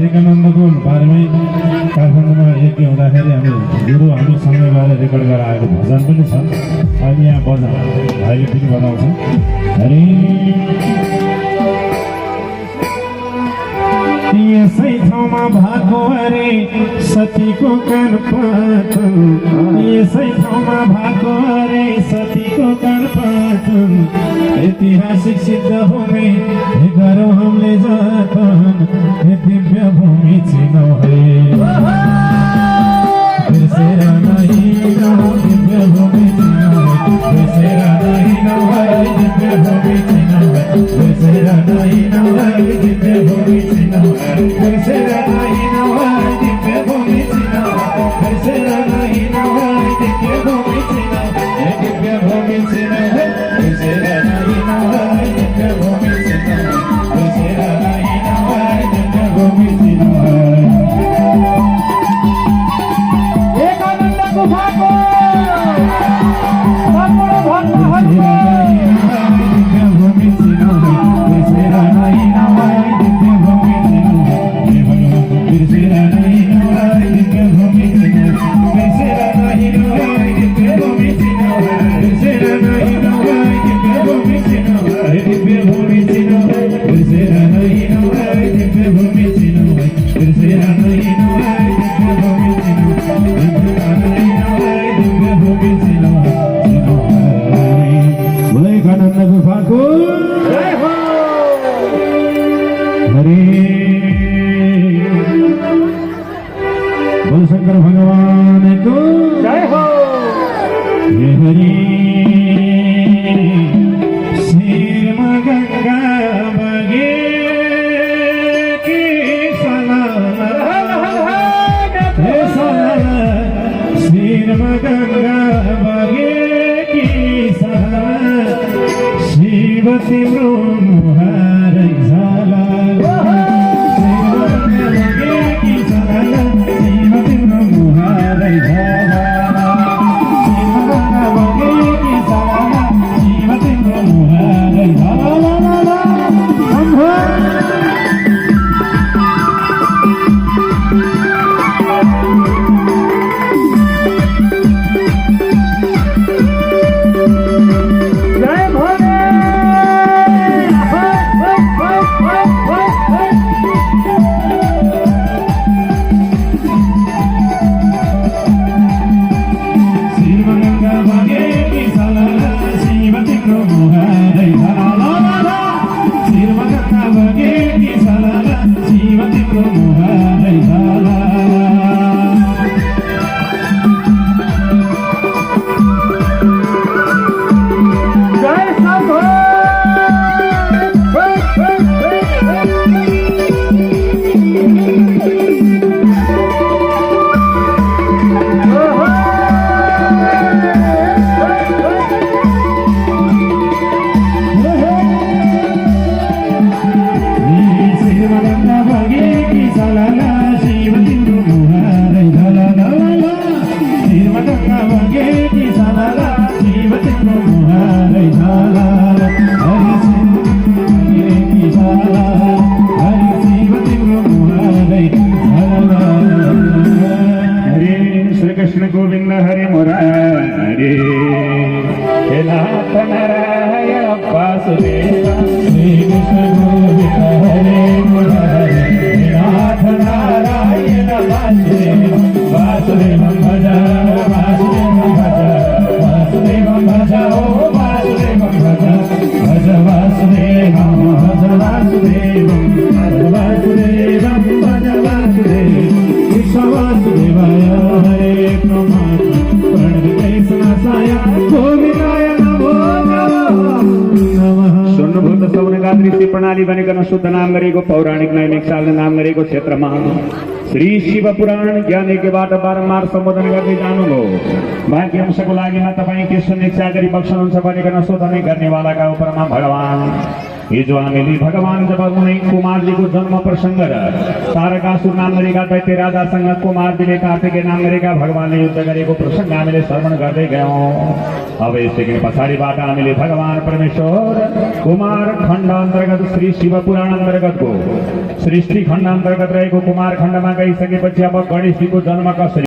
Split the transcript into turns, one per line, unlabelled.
विवेकानन्दको बारेमै काठमाडौँमा यज्ञ हुँदाखेरि हामी गुरु हामी सँगै गएर रेकर्ड गरेर आएको भजन पनि छ। अहिले यहाँ भाइले पनि बनाउँछ। यसै ठाउँमा भएको अरे सतीको कानपाटन, यसै ठाउँमा भएको अरे सतीको कानपाटन, ऐतिहासिक सिद्ध भूमि गरौँ हामीले जतन, दिव्य भूमि चिनौ है बिर्सेर नहिँडौ, दिव्य भूमि चिनौ है बिर्सेर नहिँडौ है, दिव्य भूमि चिनौ है बिर्सेर नहिँडौ है, दिव्य भूमि चिनौ है बिर्सेर नहिँडौ है, दिव्य भूमि चिनौ है बिर्सेर नहिँडौ है, दिव्य भूमि चिनौ है, दिव्य भूमि चिनौ है बिर्सेर नहिँडौ है, दिव्य भूमि चिनौ है बिर्सेर नहिँडौ है, दिव्य भूमि चिनौ है।
एकानन्दको भाको सगुण भक्तहरू
दिव्य भूमि चिनौ है बिर्सेर नहिँडौ है, दिव्य भूमि चिनौ है बिर्सेर नहिँडौ है, दिव्य भूमि चिनौ है बिर्सेर नहिँडौ है, दिव्य भूमि चिनौ है बिर्सेर नहिँडौ है, दिव्य भूमि चिनौ है, दिव्य भूमि चिनौ है बिर्सेर नहिँडौ है, दिव्य भूमि चिनौ है बिर्सेर नहिँडौ है, दिव्य भूमि चिनौ है दिव्य भूमि चिनौ है। विवेकानन्द गुफाको
जय हो।
हरे बोल शंकर भगवान को
जय हो।
हे हरि श्रीमा गंगा बगे की हे श्रीमा गंगा बगे की शिव तिम्रो मुहारै झाला, शिव तिम्रो मुहारै झाला, शिव तिम्रो मुहारै झाला।
जय भोले।
शिव गंगा बगे की साला, शिव तिम्रो मुहारै झाला, शिव गंगा बगे की साला, शिव तिम्रो मुहारै झाला।
जय शंभो।
शिव गंगा बगे की साला, शिव तिम्रो मुहारै झाला, शिव गंगा बगे की साला, शिव तिम्रो मुहारै झाला। हरि शिव बगे की साला, हरि शिव तिम्रो मुहारै झाला। हरे श्री कृष्ण गोविंद हरे मुरारी, हे नाथ नारायण वासुदेव, श्री कृष्ण गोविंद हरे मुरारी, हे नाथ नारायण वासुदेव, वासुदेवं भज वासुदेवं भज, वासुदेवं भज ओ वासुदेवं भज, भज वासुदेवं भज वासुदेवं, भज वासुदेवं भज वासुदेवं, कृष्ण वासुदेवाय हरे प्रमाण प्रणविकेशनाशाय गोविन्दाय नमो नमः।
सुन्नुभूत सौनका दृष्टि प्रणाली बनिकन शुद्ध नाम गरेको पौराणिक नैमिक साल नाम गरेको क्षेत्रमा श्री शिव पुराण ज्ञानीबाट बारम्बार सम्बोधन गर्दै जानुभयो। बाँकी अंशको लागि तपाईँ के सुनिक्षा गरी बक्सनुहुन्छ भनिकन शोधनै गर्नेवालाका उपरमा भगवान हिजो हामीले भगवान जब उनी कुमारजीको जन्म प्रसङ्ग र तारकासुर नाम गरेका दैत्य राजासँग कुमारजीले कार्तिकेय नाम गरेका भगवानले युद्ध गरेको प्रसङ्ग हामीले श्रवण गर्दै गयौँ। अब यसदेखि पछाडिबाट हामीले भगवान परमेश्वर कुमार खण्ड अन्तर्गत श्री शिव पुराण अन्तर्गतको सृष्टि खण्ड अन्तर्गत रहेको कुमार खण्डमा गइसकेपछि अब गणेशजीको जन्म कसरी